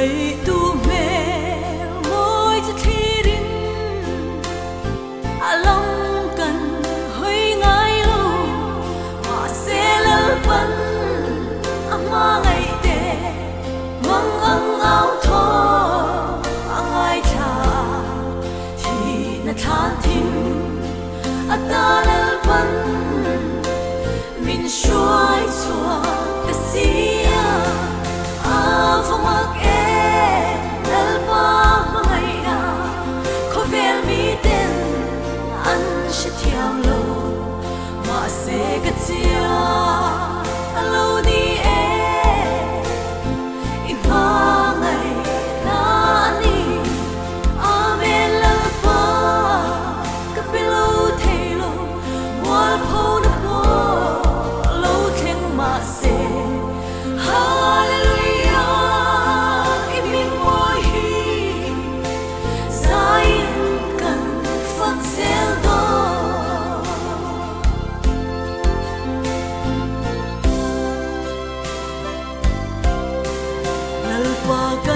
vậy tu mẹ môi cho thi đến lòng cần hơi ngay lâu mà sẽ lỡ vẫn mà ngày tệ mong ăn áo thô ai thà thì na than thinh ta lỡ vẫn mình xuôi xua cái gì phong mặc e lỡ ba ngày na có vẻ mi tên anh sẽ theo lâu mà sẽ gật chia lâu đi e ima ngày na ni amen lỡ ba cái bên lâu thấy lâu mua phố nó mua lâu thêm mà sẽ qua